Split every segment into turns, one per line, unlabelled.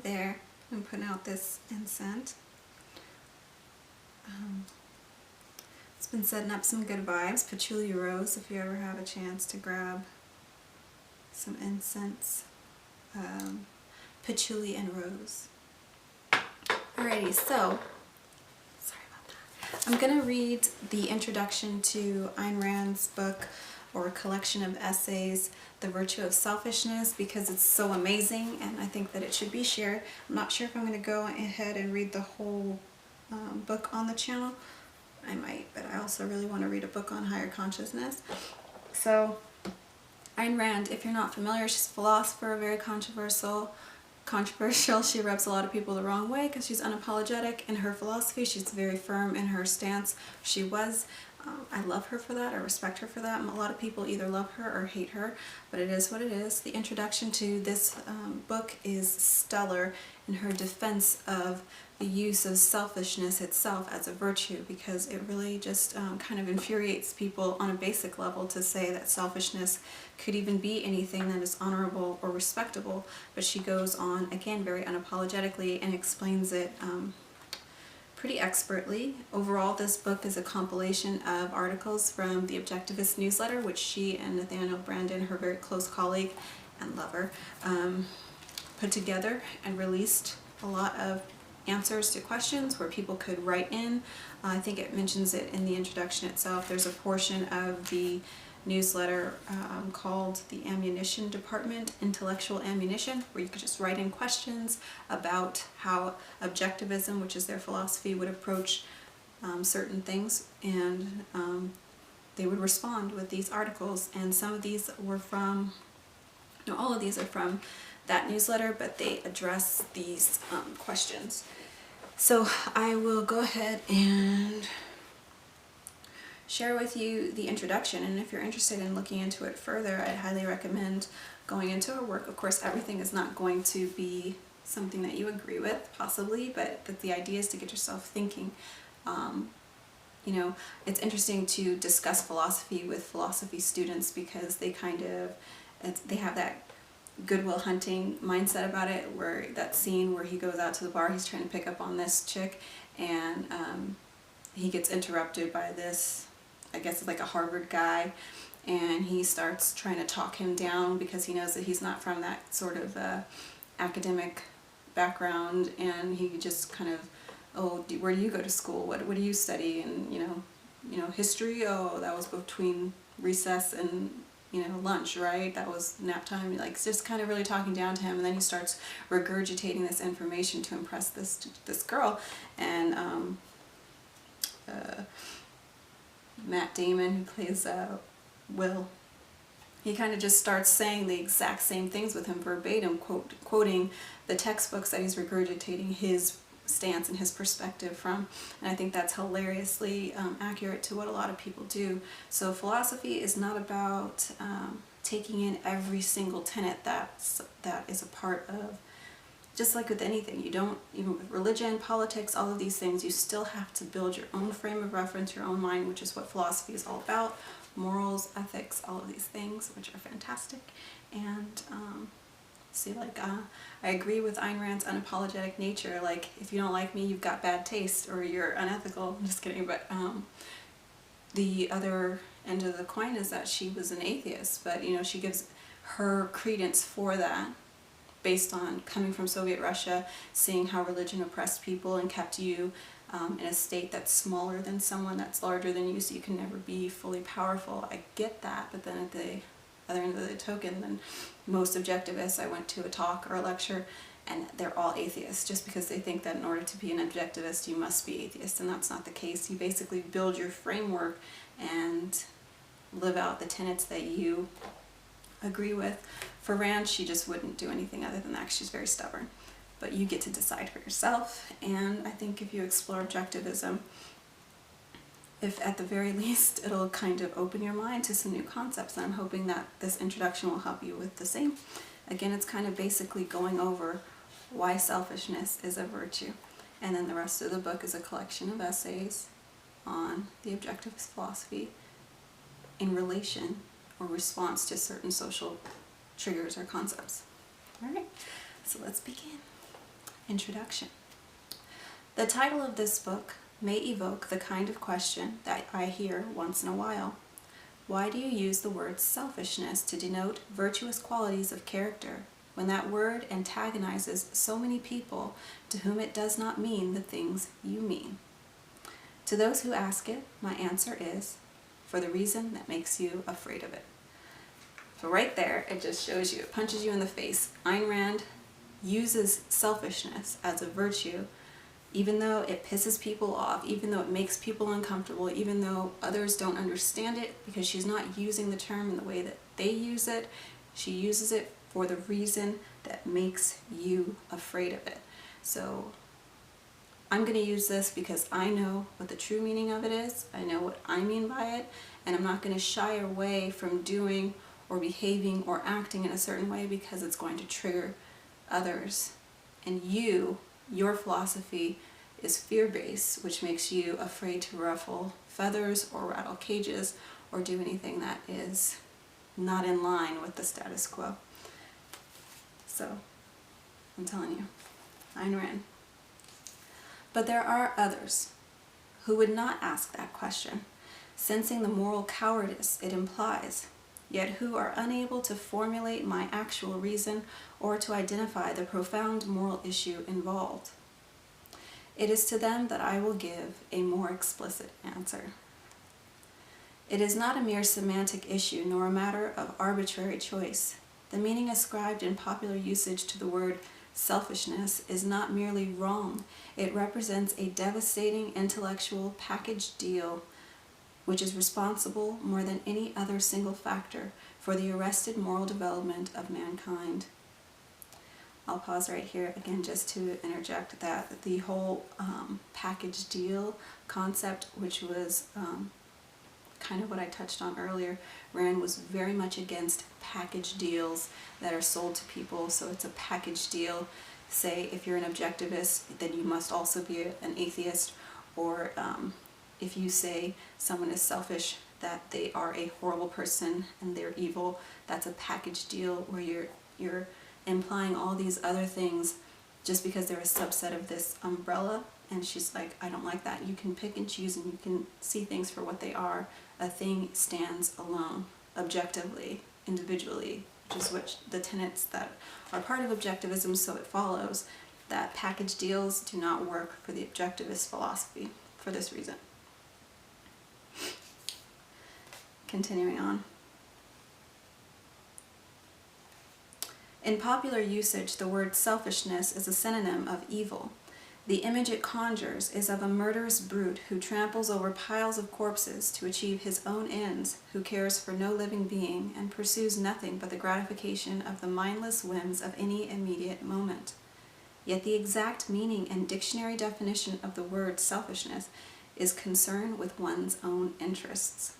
There, I'm putting out this incense. It's been setting up some good vibes. Patchouli rose, if you ever have a chance to grab some incense. Patchouli and rose. Alrighty, so, sorry about that. I'm going to read the introduction to Ayn Rand's book, or collection of essays, The Virtue of Selfishness, because it's so amazing and I think that it should be shared. I'm not sure if I'm going to go ahead and read the whole book on the channel. I might, but I also really want to read a book on higher consciousness. So, Ayn Rand, if you're not familiar, she's a philosopher, very controversial. She rubs a lot of people the wrong way because she's unapologetic in her philosophy. She's very firm in her stance. She was. I love her for that. I respect her for that. And a lot of people either love her or hate her, but it is what it is. The introduction to this book is stellar in her defense of the use of selfishness itself as a virtue, because it really just kind of infuriates people on a basic level to say that selfishness could even be anything that is honorable or respectable. But she goes on, again, very unapologetically and explains it pretty expertly. Overall, this book is a compilation of articles from the Objectivist newsletter, which she and Nathaniel Brandon, her very close colleague and lover, put together and released a lot of answers to questions where people could write in. I think it mentions it in the introduction itself. There's a portion of the newsletter called the Ammunition Department, Intellectual Ammunition, where you could just write in questions about how objectivism, which is their philosophy, would approach certain things, and they would respond with these articles. And some of these were from, no, all of these are from that newsletter, but they address these questions. So I will go ahead and share with you the introduction, and if you're interested in looking into it further, I highly recommend going into her work. Of course, everything is not going to be something that you agree with, possibly, but that the idea is to get yourself thinking. You know, it's interesting to discuss philosophy with philosophy students because they kind of, they have that Goodwill Hunting mindset about it, where that scene where he goes out to the bar, he's trying to pick up on this chick, and he gets interrupted by this, I guess it's like a Harvard guy, and he starts trying to talk him down because he knows that he's not from that sort of academic background, and he just kind of, oh, where do you go to school? What do you study? And you know, history. Oh, that was between recess and lunch, right? That was nap time. Like, just kind of really talking down to him, and then he starts regurgitating this information to impress this girl, and Matt Damon, who plays Will, he kind of just starts saying the exact same things with him verbatim, quoting the textbooks that he's regurgitating his stance and his perspective from. And I think that's hilariously accurate to what a lot of people do. So philosophy is not about taking in every single tenet that is a part of, just like with anything, you don't, even with religion, politics, all of these things, you still have to build your own frame of reference, your own mind, which is what philosophy is all about. Morals, ethics, all of these things, which are fantastic. And see, like, I agree with Ayn Rand's unapologetic nature. Like, if you don't like me, you've got bad taste, or you're unethical. I'm just kidding, but the other end of the coin is that she was an atheist, but she gives her credence for that based on coming from Soviet Russia, seeing how religion oppressed people and kept you in a state that's smaller than someone that's larger than you, so you can never be fully powerful. I get that, but then at the other end of the token, then most objectivists, I went to a talk or a lecture, and they're all atheists, just because they think that in order to be an objectivist you must be atheist, and that's not the case. You basically build your framework and live out the tenets that you agree with. For Rand, she just wouldn't do anything other than that, 'cause she's very stubborn. But you get to decide for yourself, and I think if you explore objectivism, if at the very least it'll kind of open your mind to some new concepts, and I'm hoping that this introduction will help you with the same. Again, it's kind of basically going over why selfishness is a virtue, and then the rest of the book is a collection of essays on the objectivist philosophy in relation or response to certain social triggers or concepts. Alright, so let's begin. Introduction. The title of this book may evoke the kind of question that I hear once in a while. Why do you use the word selfishness to denote virtuous qualities of character when that word antagonizes so many people to whom it does not mean the things you mean? To those who ask it, my answer is, for the reason that makes you afraid of it. So right there, it just shows you, it punches you in the face. Ayn Rand uses selfishness as a virtue, even though it pisses people off, even though it makes people uncomfortable, even though others don't understand it, because she's not using the term in the way that they use it. She uses it for the reason that makes you afraid of it. So I'm going to use this because I know what the true meaning of it is. I know what I mean by it, and I'm not going to shy away from doing or behaving or acting in a certain way because it's going to trigger others. And your philosophy is fear-based, which makes you afraid to ruffle feathers or rattle cages or do anything that is not in line with the status quo. So, I'm telling you, Ayn Rand. But there are others who would not ask that question, sensing the moral cowardice it implies, yet who are unable to formulate my actual reason or to identify the profound moral issue involved. It is to them that I will give a more explicit answer. It is not a mere semantic issue nor a matter of arbitrary choice. The meaning ascribed in popular usage to the word selfishness is not merely wrong. It represents a devastating intellectual package deal which is responsible more than any other single factor for the arrested moral development of mankind. I'll pause right here again just to interject that the whole package deal concept, which was kind of what I touched on earlier, Rand was very much against package deals that are sold to people. So it's a package deal. Say if you're an objectivist, then you must also be an atheist, or if you say someone is selfish, that they are a horrible person and they're evil. That's a package deal where you're implying all these other things just because they're a subset of this umbrella. And she's like, I don't like that. You can pick and choose and you can see things for what they are. A thing stands alone, objectively, individually, which is what the tenets that are part of objectivism. So it follows that package deals do not work for the objectivist philosophy for this reason. Continuing on. In popular usage, the word selfishness is a synonym of evil. The image it conjures is of a murderous brute who tramples over piles of corpses to achieve his own ends, who cares for no living being, and pursues nothing but the gratification of the mindless whims of any immediate moment. Yet the exact meaning and dictionary definition of the word selfishness is concern with one's own interests.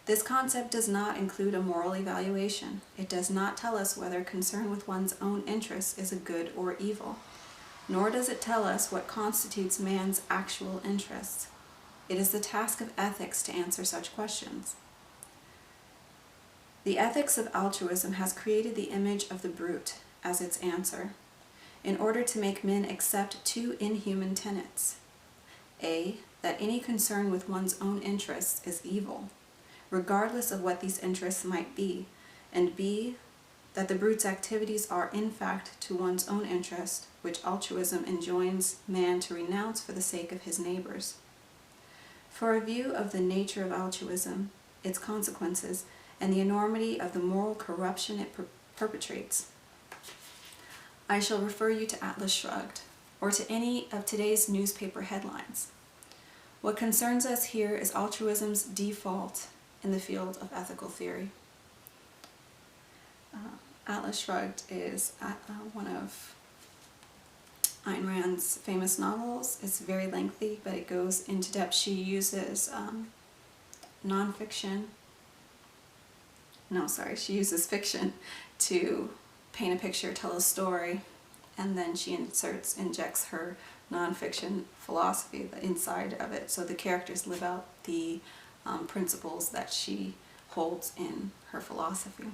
This concept does not include a moral evaluation. It does not tell us whether concern with one's own interests is a good or evil. Nor does it tell us what constitutes man's actual interests. It is the task of ethics to answer such questions. The ethics of altruism has created the image of the brute as its answer, in order to make men accept two inhuman tenets. A, that any concern with one's own interests is evil, regardless of what these interests might be, and B, that the brute's activities are in fact to one's own interest, which altruism enjoins man to renounce for the sake of his neighbors. For a view of the nature of altruism, its consequences, and the enormity of the moral corruption it perpetrates, I shall refer you to Atlas Shrugged, or to any of today's newspaper headlines. What concerns us here is altruism's default in the field of ethical theory. Atlas Shrugged is one of Ayn Rand's famous novels. It's very lengthy, but it goes into depth. She uses she uses fiction to paint a picture, tell a story, and then she injects her nonfiction philosophy inside of it. So the characters live out the principles that she holds in her philosophy.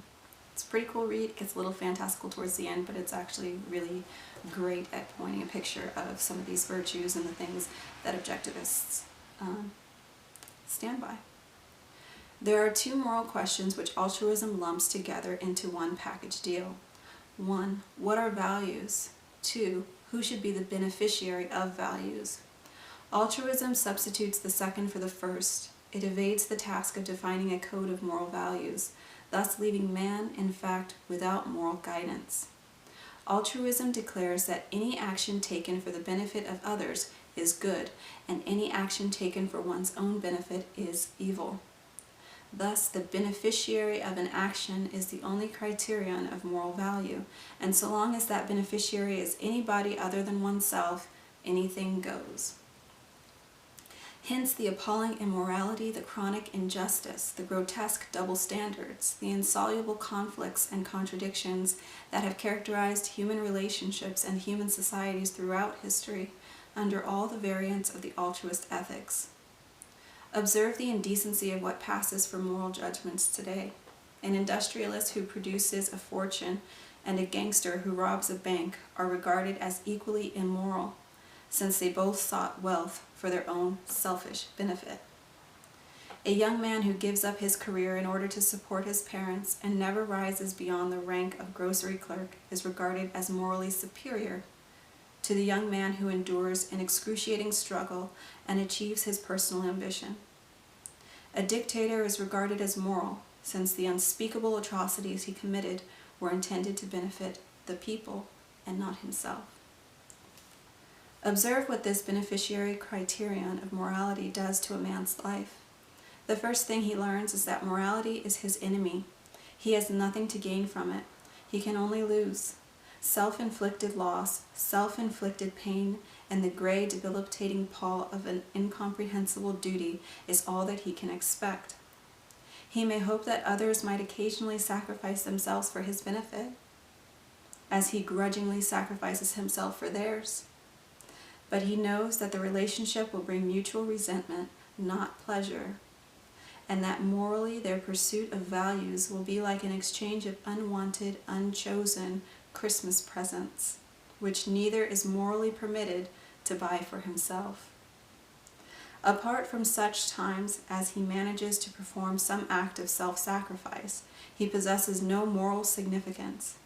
It's a pretty cool read. It gets a little fantastical towards the end, but it's actually really great at pointing a picture of some of these virtues and the things that objectivists stand by. There are two moral questions which altruism lumps together into one package deal. 1. What are values? 2. Who should be the beneficiary of values? Altruism substitutes the second for the first. It evades the task of defining a code of moral values, thus leaving man, in fact, without moral guidance. Altruism declares that any action taken for the benefit of others is good, and any action taken for one's own benefit is evil. Thus, the beneficiary of an action is the only criterion of moral value, and so long as that beneficiary is anybody other than oneself, anything goes. Hence the appalling immorality, the chronic injustice, the grotesque double standards, the insoluble conflicts and contradictions that have characterized human relationships and human societies throughout history, under all the variants of the altruist ethics. Observe the indecency of what passes for moral judgments today. An industrialist who produces a fortune and a gangster who robs a bank are regarded as equally immoral, since they both sought wealth for their own selfish benefit. A young man who gives up his career in order to support his parents and never rises beyond the rank of grocery clerk is regarded as morally superior to the young man who endures an excruciating struggle and achieves his personal ambition. A dictator is regarded as moral, since the unspeakable atrocities he committed were intended to benefit the people and not himself. Observe what this beneficiary criterion of morality does to a man's life. The first thing he learns is that morality is his enemy. He has nothing to gain from it. He can only lose. Self-inflicted loss, self-inflicted pain, and the gray, debilitating pall of an incomprehensible duty is all that he can expect. He may hope that others might occasionally sacrifice themselves for his benefit, as he grudgingly sacrifices himself for theirs. But he knows that the relationship will bring mutual resentment, not pleasure, and that morally their pursuit of values will be like an exchange of unwanted, unchosen Christmas presents, which neither is morally permitted to buy for himself. Apart from such times as he manages to perform some act of self-sacrifice, he possesses no moral significance.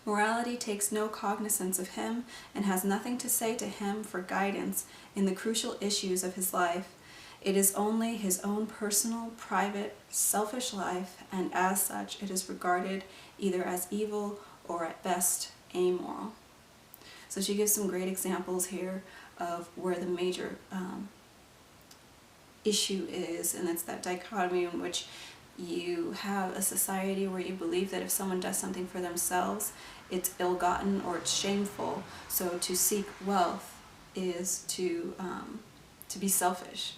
Morality takes no cognizance of him and has nothing to say to him for guidance in the crucial issues of his life. It is only his own personal, private, selfish life, and as such it is regarded either as evil or at best amoral. So she gives some great examples here of where the major issue is, and it's that dichotomy in which you have a society where you believe that if someone does something for themselves, it's ill-gotten or it's shameful. So to seek wealth is to be selfish,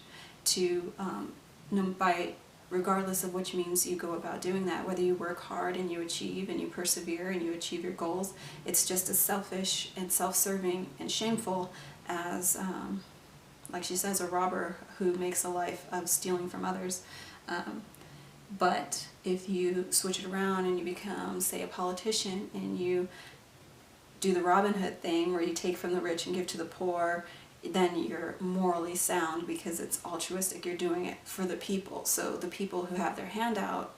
regardless of which means you go about doing that, whether you work hard and you achieve and you persevere and you achieve your goals, it's just as selfish and self-serving and shameful as, like she says, a robber who makes a life of stealing from others. But if you switch it around and you become, say, a politician and you do the Robin Hood thing where you take from the rich and give to the poor, then you're morally sound because it's altruistic. You're doing it for the people. So the people who have their hand out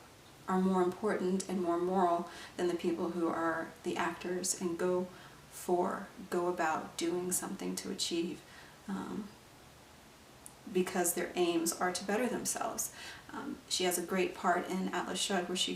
are more important and more moral than the people who are the actors and go about doing something to achieve because their aims are to better themselves. She has a great part in Atlas Shrugged where she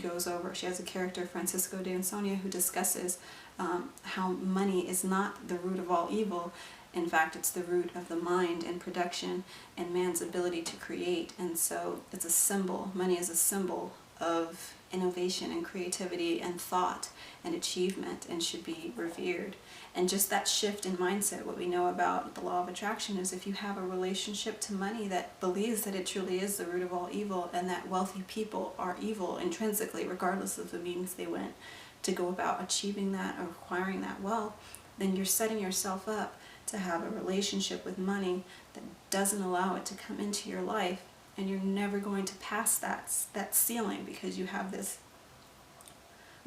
has a character, Francisco de Ansonia, who discusses how money is not the root of all evil. In fact, it's the root of the mind and production and man's ability to create. And so it's a symbol. Money is a symbol of innovation and creativity and thought and achievement and should be revered. And just that shift in mindset, what we know about the law of attraction is if you have a relationship to money that believes that it truly is the root of all evil and that wealthy people are evil intrinsically, regardless of the means they went to go about achieving that or acquiring that wealth, then you're setting yourself up to have a relationship with money that doesn't allow it to come into your life, and you're never going to pass that ceiling because you have this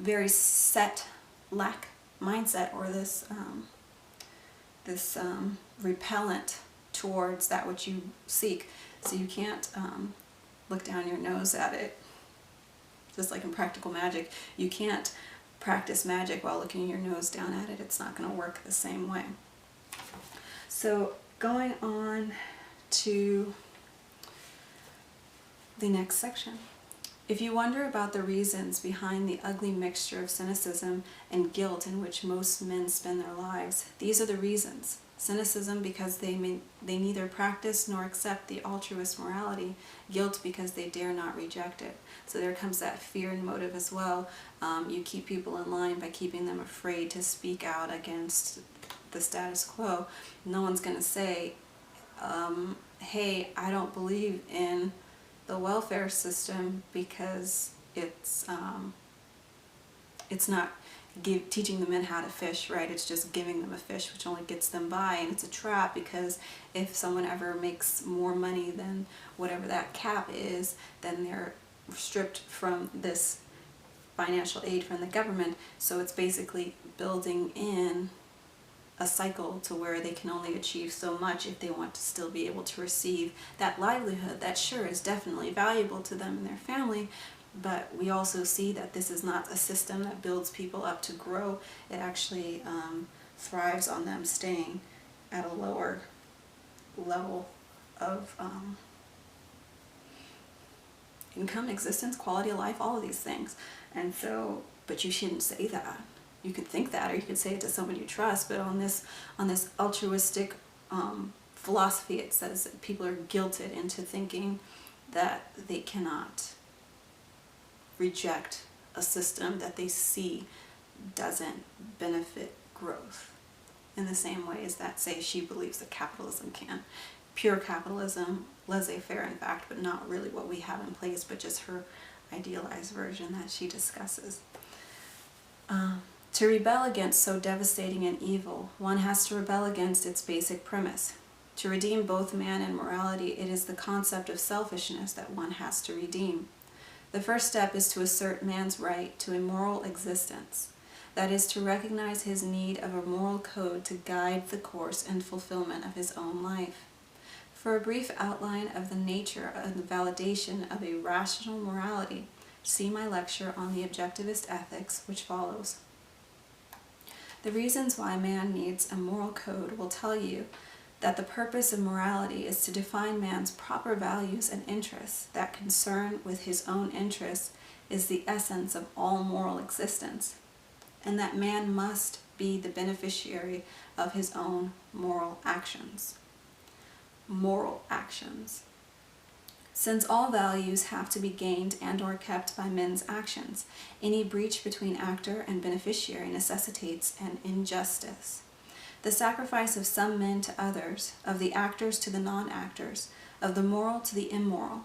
very set lack mindset, or this repellent towards that which you seek. So you can't look down your nose at it. Just like in practical magic, you can't practice magic while looking your nose down at it. It's not going to work the same way. So going on to the next section. If you wonder about the reasons behind the ugly mixture of cynicism and guilt in which most men spend their lives, these are the reasons. Cynicism because they neither practice nor accept the altruist morality. Guilt because they dare not reject it. So there comes that fear and motive as well. You keep people in line by keeping them afraid to speak out against the status quo. No one's going to say, hey, I don't believe in the welfare system because it's not teaching the men how to fish, right? It's just giving them a fish, which only gets them by, and it's a trap, because if someone ever makes more money than whatever that cap is, then they're stripped from this financial aid from the government. So it's basically building in a cycle to where they can only achieve so much if they want to still be able to receive that livelihood that sure is definitely valuable to them and their family. But we also see that this is not a system that builds people up to grow. It actually thrives on them staying at a lower level of income, existence, quality of life, all of these things. And so, but you shouldn't say that. You could think that, or you could say it to someone you trust, but on this altruistic philosophy, it says that people are guilted into thinking that they cannot reject a system that they see doesn't benefit growth in the same way as that, say, she believes that capitalism can. Pure capitalism, laissez-faire in fact, but not really what we have in place, but just her idealized version that she discusses. To rebel against so devastating an evil, one has to rebel against its basic premise. To redeem both man and morality, it is the concept of selfishness that one has to redeem. The first step is to assert man's right to a moral existence. That is, to recognize his need of a moral code to guide the course and fulfillment of his own life. For a brief outline of the nature and the validation of a rational morality, see my lecture on the objectivist ethics, which follows. The reasons why man needs a moral code will tell you that the purpose of morality is to define man's proper values and interests. That concern with his own interests is the essence of all moral existence, and that man must be the beneficiary of his own moral actions. Moral actions. Since all values have to be gained and or kept by men's actions, any breach between actor and beneficiary necessitates an injustice. The sacrifice of some men to others, of the actors to the non-actors, of the moral to the immoral.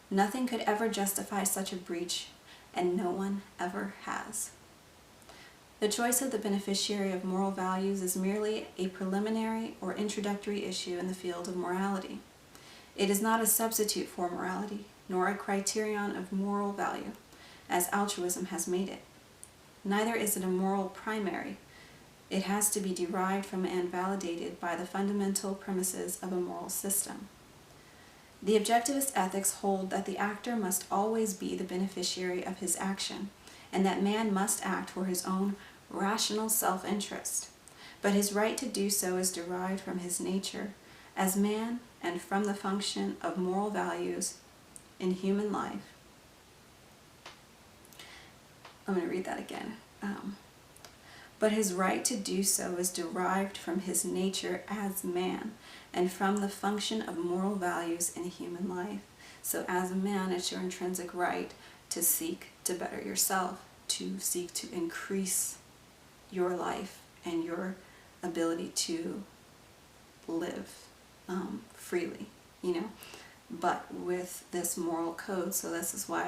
Nothing could ever justify such a breach, and no one ever has. The choice of the beneficiary of moral values is merely a preliminary or introductory issue in the field of morality. It is not a substitute for morality, nor a criterion of moral value, as altruism has made it. Neither is it a moral primary. It has to be derived from and validated by the fundamental premises of a moral system. The objectivist ethics hold that the actor must always be the beneficiary of his action, and that man must act for his own rational self-interest. But his right to do so is derived from his nature as man and from the function of moral values in human life. I'm going to read that again. But his right to do so is derived from his nature as man and from the function of moral values in human life. So as a man, it's your intrinsic right to seek to better yourself, to seek to increase your life and your ability to live freely, but with this moral code. So this is why